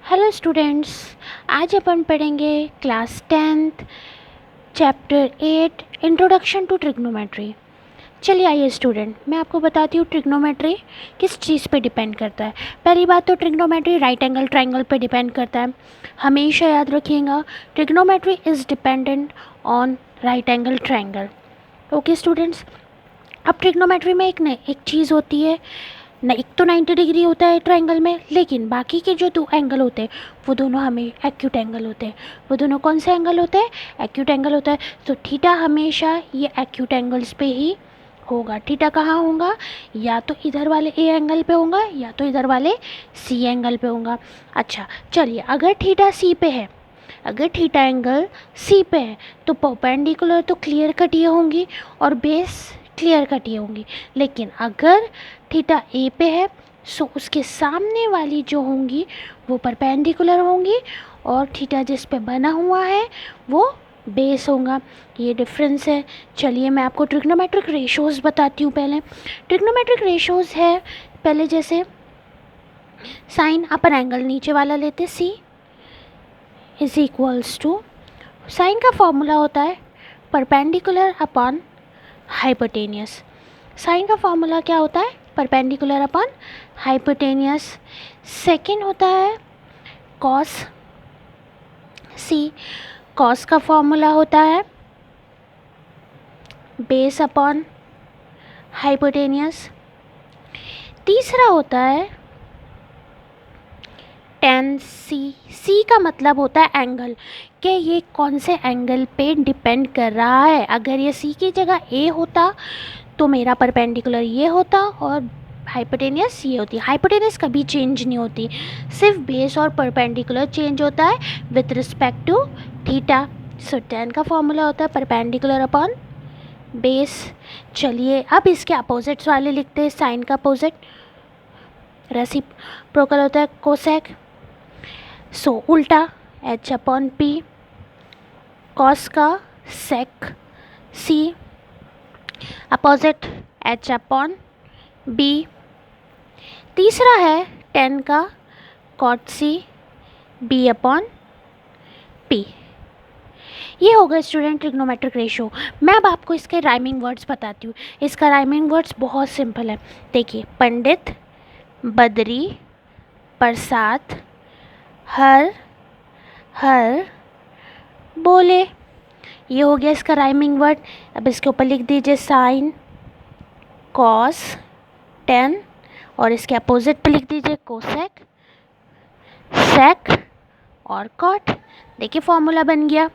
Hello students, आज अपन पढ़ेंगे class 10th chapter 8 introduction to trigonometry. चलिए आइए स्टूडेंट, मैं आपको बताती हूँ ट्रिग्नोमेट्री किस चीज़ पे डिपेंड करता है। पहली बात तो ट्रिग्नोमेट्री राइट एंगल ट्रायंगल पे डिपेंड करता है, हमेशा याद रखिएगा। Trigonometry is dependent on right angle triangle. Okay students, अब ट्रिग्नोमेट्री में एक चीज़ होती है न, एक तो 90 डिग्री होता है ट्रायंगल में, लेकिन बाकी के जो दो एंगल होते हैं वो दोनों हमें एक्यूट एंगल होते हैं। वो दोनों कौन से एंगल होते हैं? एक्यूट एंगल होता है। तो थीटा हमेशा ये एक्यूट एंगल्स पे ही होगा। थीटा कहाँ होगा? या तो इधर वाले ए एंगल पे होगा या तो इधर वाले सी एंगल पे होगा। अच्छा चलिए, अगर थीटा सी पे है, अगर थीटा एंगल सी पे है तो परपेंडिकुलर तो क्लियर कट ये होंगी और बेस क्लियर कट ये होंगी। लेकिन अगर थीटा ए पे है सो उसके सामने वाली जो होंगी वो परपेंडिकुलर होंगी और थीटा जिस पे बना हुआ है वो बेस होगा। ये डिफरेंस है। चलिए मैं आपको ट्रिग्नोमेट्रिक रेशोज़ बताती हूँ। पहले ट्रिग्नोमेट्रिक रेशोज़ है, पहले जैसे साइन अपर एंगल नीचे वाला लेते सी इज इक्वल्स टू, साइन का फॉर्मूला होता है परपेंडिकुलर अपॉन हाइपोटेनियस। साइन का फॉर्मूला क्या होता है? Perpendicular upon hypotenuse. सेकेंड होता है कॉस सी, कॉस का फॉर्मूला होता है बेस अपॉन हाइपोटेनियस। तीसरा होता है टेन सी, सी का मतलब होता है एंगल, कि ये कौन से एंगल पे डिपेंड कर रहा है। अगर ये सी की जगह ए होता तो मेरा परपेंडिकुलर ये होता और हाइपोटेनियस ये होती। हाइपोटेनियस कभी चेंज नहीं होती, सिर्फ बेस और परपेंडिकुलर चेंज होता है with respect to theta. So tan का फॉर्मूला होता है परपेंडिकुलर अपॉन बेस। चलिए अब इसके अपोजिट्स वाले लिखते हैं। साइन का अपोजिट रेसिप्रोकल होता है कोसेक, सो उल्टा एच अपॉन पी, कॉस का sec c, opposite h upon b. तीसरा है टेन का cot c b upon p. ये होगा स्टूडेंट ट्रिग्नोमेट्रिक रेशो। मैं अब आपको इसके राइमिंग वर्ड्स बताती हूँ। इसका राइमिंग वर्ड्स बहुत सिंपल है। देखिए, पंडित, बदरी, प्रसाद, हर हर बोले, ये हो गया इसका राइमिंग वर्ड। अब इसके ऊपर लिख दीजिए साइन कॉस टेन और इसके अपोजिट पे लिख दीजिए कोसेक सेक और कॉट। देखिए फॉर्मूला बन गया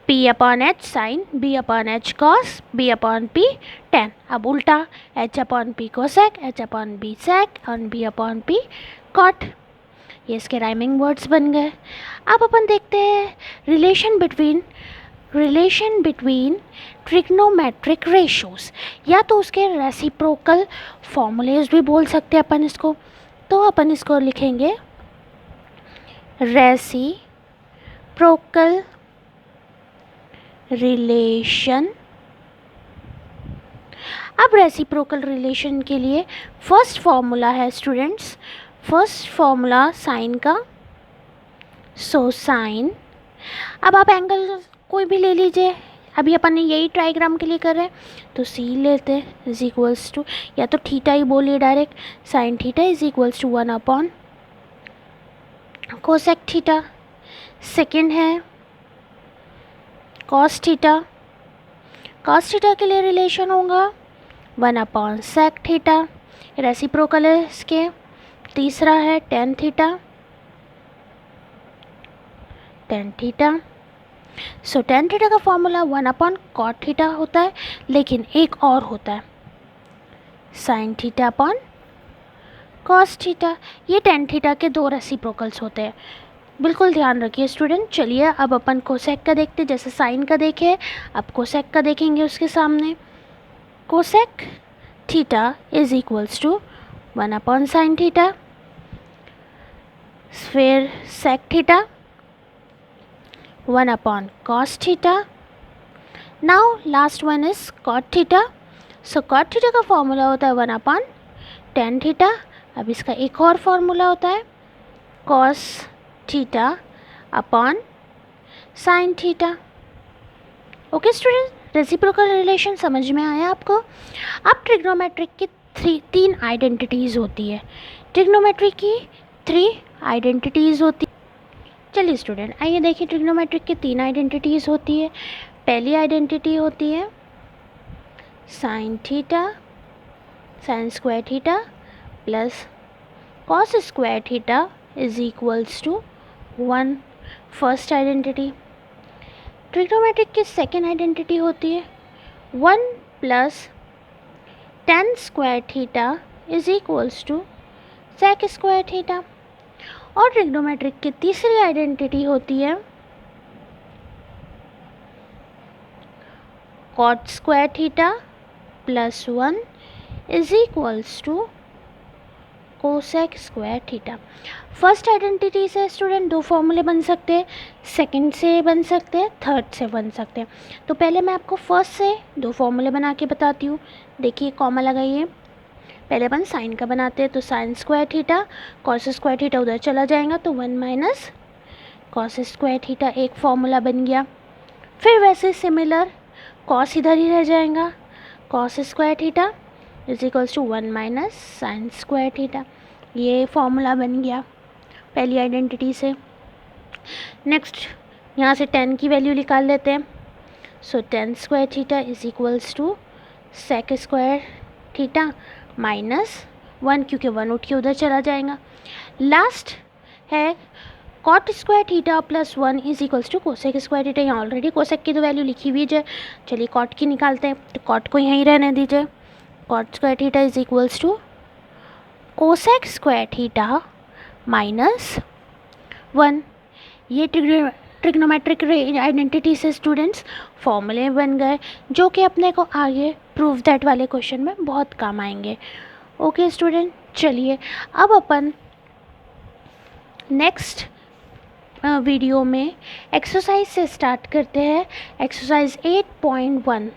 P upon H sine, B upon H cos, B upon P tan. अब उल्टा H upon P cosec, H upon B sec और B अपॉन P कॉट। ये इसके राइमिंग वर्ड्स बन गए। अब अपन देखते हैं रिलेशन बिटवीन ट्रिग्नोमेट्रिक रेशोज़, या तो उसके रेसिप्रोकल फॉर्मूलेज भी बोल सकते हैं अपन इसको। तो अपन इसको लिखेंगे रेसिप्रोकल रिलेशन। अब रेसिप्रोकल रिलेशन के लिए फर्स्ट फॉर्मूला है स्टूडेंट्स, फर्स्ट फॉर्मूला साइन का, सो साइन। अब आप एंगल कोई भी ले लीजिए, अभी अपन ने यही ट्राइग्राम के लिए कर रहे हैं तो सी लेते हैं इज इक्वल्स टू, या तो थीटा ही बोलिए direct, sine theta is equals to 1 upon cosec theta. Second है कॉस थीटा, कॉस थीटा के लिए रिलेशन होगा 1 अपॉन सेक थीटा, रेसिप्रोकल है इसके। तीसरा है tan theta, tan theta. So tan theta का फॉर्मूला 1 अपॉन कॉट थीटा होता है, लेकिन एक और होता है sine theta upon cos theta. ये टेन थीटा के दो रेसिप्रोकल्स होते हैं, बिल्कुल ध्यान रखिए स्टूडेंट। चलिए अब अपन कोसेक का देखते हैं, जैसे साइन का देखे अब कोसेक का देखेंगे उसके सामने। Cosec theta is equals to 1 upon sine theta, फिर sec theta 1 upon cos theta. Now last one is cot theta. So cot theta का फॉर्मूला होता है 1 अपॉन टेन थीटा। अब इसका एक और फॉर्मूला होता है cos theta upon sine theta. Okay student, reciprocal relation समझ में आया आपको। अब ट्रिग्नोमेट्रिक की तीन आइडेंटिटीज़ होती है। ट्रिग्नोमेट्री की 3 आइडेंटिटीज़ होती। चलिए स्टूडेंट, आइए देखिए ट्रिग्नोमेट्रिक की 3 आइडेंटिटीज़ होती है। पहली आइडेंटिटी होती है sine theta, sine square theta plus cos square theta is equals to 1, first identity. Trigonometric की सेकेंड आइडेंटिटी होती है 1 plus tan square theta is equals to sec square theta. और ट्रिग्नोमेट्रिक की तीसरी आइडेंटिटी होती है cot square theta plus 1 is equals to cosec square theta. First identity से student 2 फॉर्मूले बन सकते हैं, सेकंड से बन सकते हैं, थर्ड से बन सकते हैं। तो पहले मैं आपको फर्स्ट से 2 फॉर्मूले बना के बताती हूँ। देखिए कॉमा लगाइए। पहले अपन साइन का बनाते हैं, तो sign square theta, cos square theta उधर चला जाएगा तो 1 माइनस कॉस स्क्वायर थीटा, एक फॉर्मूला बन गया। फिर वैसे सिमिलर कॉस इधर ही रह जाएगा, cos square theta is equals to 1 minus sine square theta, ये फॉर्मूला बन गया पहली आइडेंटिटी से। नेक्स्ट यहाँ से 10 की वैल्यू निकाल लेते हैं। So 10 square theta is equals to sec square theta minus 1, क्योंकि 1 उठ के उधर चला जाएगा। लास्ट है cot square theta plus 1 is equals to cosec square theta. यहाँ ऑलरेडी कोसेक की तो वैल्यू लिखी हुई है, चलिए कॉट की निकालते हैं, तो कॉट को यहीं रहने दीजिए। Cot square theta is equals to cosec square theta minus 1। ये ट्रिग्नोमेट्रिक आइडेंटिटी से स्टूडेंट्स फॉर्मूले बन गए, जो कि अपने को आगे प्रूव दैट वाले क्वेश्चन में बहुत काम आएंगे। ओके स्टूडेंट, चलिए अब अपन नेक्स्ट वीडियो में एक्सरसाइज से स्टार्ट करते हैं। एक्सरसाइज 8.1।